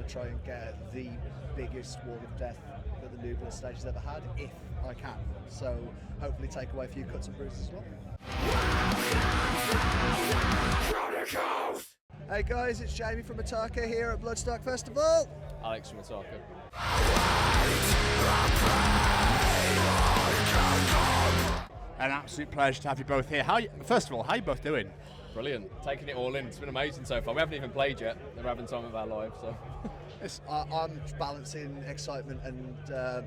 to try and get the biggest wall of death that the new Bloodstock has ever had, if I can. So hopefully take away a few cuts and bruises as well. Chronicles! Hey guys, it's Jamie from Atarka here at Bloodstock Festival. Alex from Atarka. An absolute pleasure to have you both here. First of all, how are you both doing? Brilliant. Taking it all in. It's been amazing so far. We haven't even played yet. We're having time of our lives, so. I'm balancing excitement and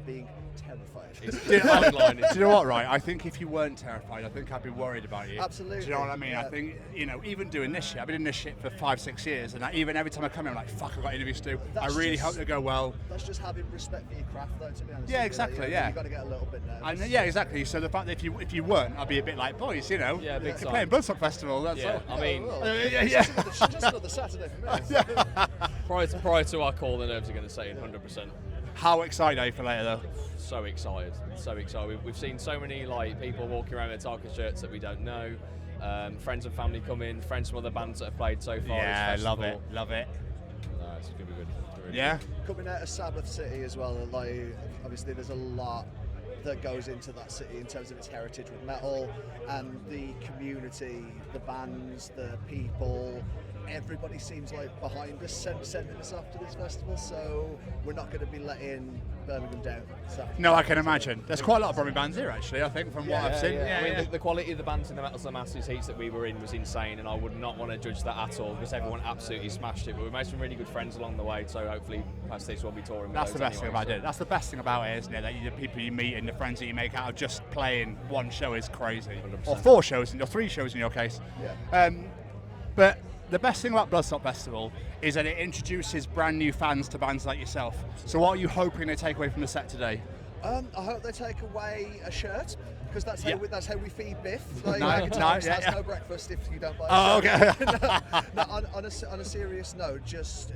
being terrified. Do you know what, right? I think if you weren't terrified, I think I'd be worried about you. Absolutely. Do you know what I mean? Yeah. I think, even doing this shit, I've been in this shit for 5-6 years, and even every time I come here, I'm like, fuck, I've got interviews to do. I really hope they go well. That's just having respect for your craft, though, to be honest. Yeah, exactly, yeah. You've got to get a little bit nervous. Yeah, exactly. So the fact that if you weren't, I'd be a bit like, boys, Yeah, big time. playing Bloodstock Festival, that's all. I mean... Just another Saturday for me. Prior to our call, the nerves are going to say 100%. How excited are you for later, though? So excited. We've seen so many people walking around with Atarka shirts that we don't know. Friends and family come in, friends from other bands that have played so far. Yeah, this love festival. it. No, it's going to be good. Really Yeah? Coming out of Sabbath City as well, obviously there's a lot that goes into that city in terms of its heritage with metal and the community, the bands, the people. Everybody seems like behind us, sending us off to this festival, so we're not going to be letting Birmingham down. So. No, I can imagine. There's quite a lot of Birmingham bands here, actually, I think, from what I've seen. I mean, the quality of the bands in the Metals and Masses heats that we were in was insane, and I would not want to judge that at all, because everyone absolutely smashed it. But we made some really good friends along the way, so hopefully past this we'll be touring with That's the best thing about it. So. That's the best thing about it, isn't it? That the people you meet and the friends that you make out of just playing one show is crazy. 100%. Or 4 shows, or 3 shows in your case. Yeah. But the best thing about Bloodstock Festival is that it introduces brand new fans to bands like yourself. So what are you hoping they take away from the set today? I hope they take away a shirt, because that's how we feed Biff. That's no breakfast if you don't buy a shirt. Okay. On a serious note, just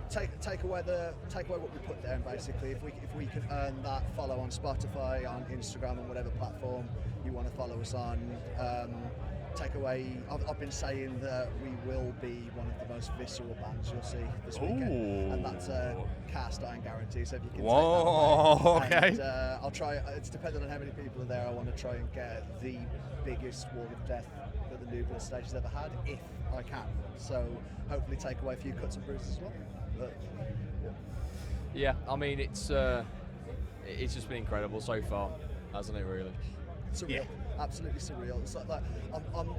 take away what we put down. Basically, if we can earn that follow on Spotify, on Instagram, and whatever platform you want to follow us on. Take away. I've been saying that we will be one of the most visceral bands you'll see this weekend, and that's a cast iron guarantee. So if you can take that away, okay. And, I'll try. It's dependent on how many people are there. I want to try and get the biggest wall of death that the new Bloodstock has ever had, if I can. So hopefully take away a few cuts and bruises as well. But, yeah, I mean it's just been incredible so far, hasn't it? Really. Surreal. Yeah. Absolutely surreal. It's like I'm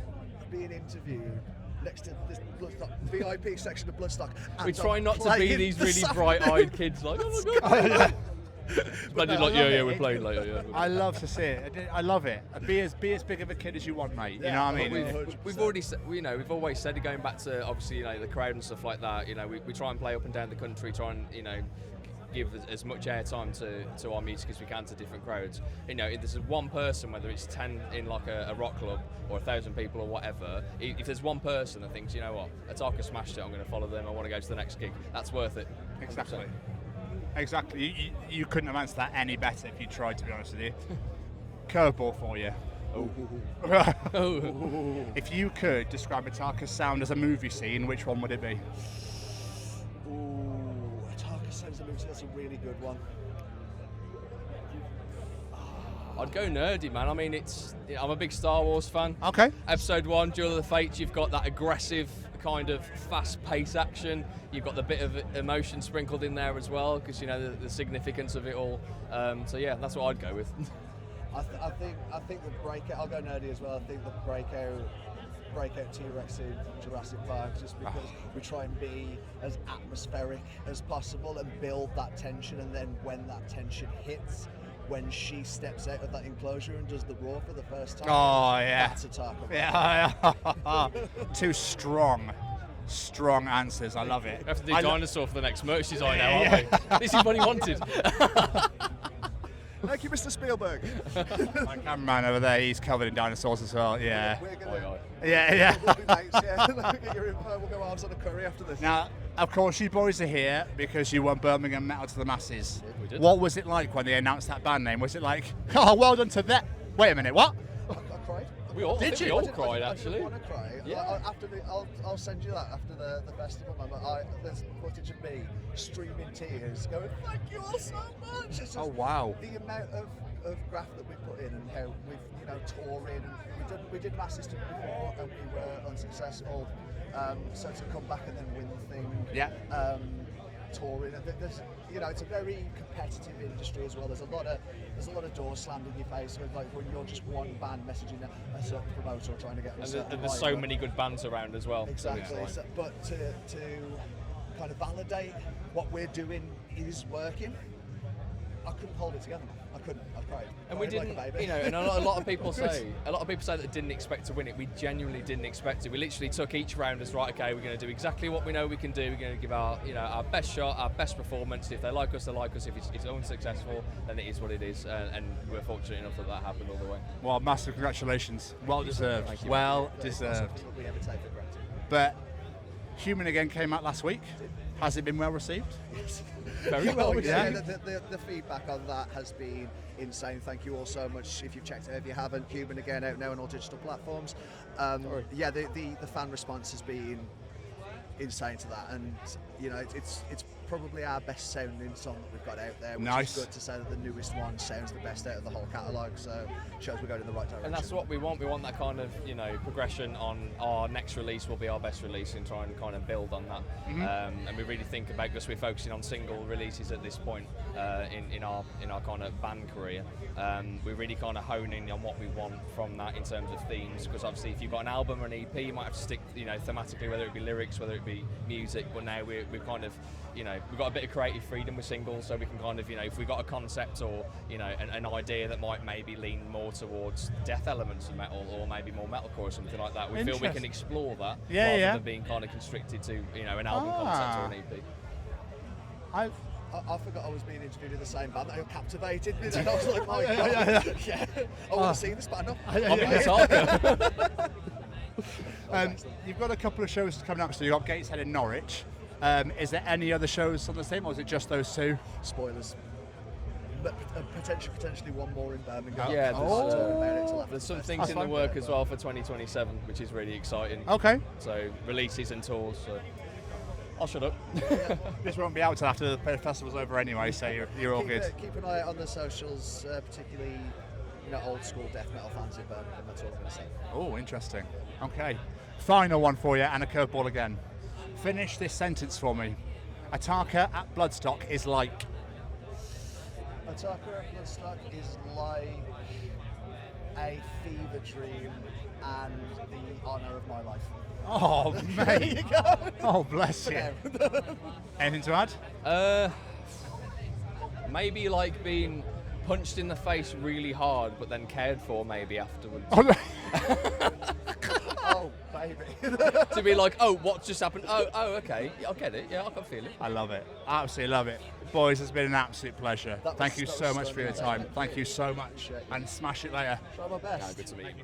being interviewed next to this Bloodstock VIP section of Bloodstock. We try not to be these really bright-eyed kids like, oh my god. We're playing later. Yeah. I love to see it. I love it. Be as big of a kid as you want, mate. You know what I mean? We've already, we've always said it, going back to obviously the crowd and stuff like that. We try and play up and down the country, try and give as much airtime to our music as we can to different crowds. If there's one person, whether it's 10 in like a rock club or 1,000 people or whatever, if there's one person that thinks, you know what, Atarka smashed it, I'm going to follow them, I want to go to the next gig, that's worth it. 100%. Exactly. You couldn't have answered that any better if you tried, to be honest with you. Curveball for you. If you could describe Atarka's sound as a movie scene, which one would it be? That's a really good one. I'd go nerdy, man. I mean, I'm a big Star Wars fan. Okay. Episode 1, Duel of the Fates, you've got that aggressive kind of fast-paced action. You've got the bit of emotion sprinkled in there as well, because the significance of it all. So yeah, that's what I'd go with. I think the breakout. I'll go nerdy as well. I think the breakout T-Rex in Jurassic Park, just because we try and be as atmospheric as possible and build that tension, and then when that tension hits, when she steps out of that enclosure and does the roar for the first time, that's Atarka. Yeah. Two strong answers. I love it. We have to do dinosaur for the next merch design now, aren't we? This is what he wanted. Thank you, Mr. Spielberg. My cameraman over there, he's covered in dinosaurs as well. Yeah. We're gonna, yeah. We'll be mates, yeah. Get your info. We'll go arms on a curry after this. Now, of course, you boys are here because you won Birmingham Metal to the Masses. We did. What was it like when they announced that band name? Was it like, oh, well done to that? Wait a minute, what? I cried. We all, Did I think you? we all I didn't cried actually. want to cry. Yeah. I'll send you that after the festival. There's footage of me streaming tears, going, "Thank you all so much." It's just Oh, wow. The amount of graft that we put in, and how we've touring, and we did Massive before, and we were unsuccessful. So to come back and then win the thing. Yeah. Touring, there's it's a very competitive industry as well. There's a lot of doors slammed in your face with, like, when you're just one band messaging a certain promoter or trying to get a certain And there's so many good bands around as well. exactly. So, but to kind of validate what we're doing is working, I couldn't hold it together. I couldn't. I cried. And we didn't, like a baby. and a lot of people say that didn't expect to win it. We genuinely didn't expect it. We literally took each round as, right, okay, we're going to do exactly what we know we can do. We're going to give our best shot, our best performance. If they like us, they like us. If it's unsuccessful, then it is what it is. And we're fortunate enough that happened all the way. Well, massive congratulations. Well deserved. Thank you. Well It's not deserved. something that we ever take for granted. But Human Again came out last week. Has it been well received? Very well Yeah. received. The feedback on that has been insane. Thank you all so much. If you've checked it, if you haven't, Human Again out now on all digital platforms. The fan response has been insane to that, and it's probably our best sounding song that we've got out there, which Nice. is good to say that the newest one sounds the best out of the whole catalogue, so shows we're going in the right direction. And that's what we want. We want that kind of, progression on our next release will be our best release, and try and kind of build on that. And we really think about, because we're focusing on single releases at this point in our kind of band career. We're really kind of honing on what we want from that in terms of themes, because obviously if you've got an album or an EP, you might have to stick, thematically, whether it be lyrics, whether it be music. But now we're kind of, we've got a bit of creative freedom with singles, so we can kind of, if we've got a concept or, an idea that might maybe lean more towards death elements of metal, or maybe more metalcore or something like that, we feel we can explore that rather than being kind of constricted to, an album concept or an EP. I forgot I was being interviewed in the same band. They were captivated me. And I was like, my God, yeah. I want to see this band. I'm in Atarka. You've got a couple of shows coming up. So you've got Gateshead in Norwich. Is there any other shows on the same, or is it just those two? Spoilers. But potentially one more in Birmingham. Yeah, There's some things in the work as well for 2027, which is really exciting. Okay. So releases and tours. So I'll shut up. This won't be out till after the festival's over anyway, so you're all good. Keep an eye on the socials, particularly old school death metal fans in Birmingham. That's all I'm going to say. Oh, interesting. Okay. Final one for you, and a curveball again. Finish this sentence for me. Atarka at Bloodstock is like. Atarka at Bloodstock is like a fever dream and the honour of my life. Oh, mate. There you go. Oh, bless you. Anything to add? Maybe like being punched in the face really hard, but then cared for maybe afterwards. Oh, baby. To be like, oh, what just happened? Oh, okay. Yeah, I get it. Yeah, I can feel it. I love it. Absolutely love it. Boys, it's been an absolute pleasure. Thank you so much for your time. Thank you so much. And smash it later. Try my best. Good to meet you.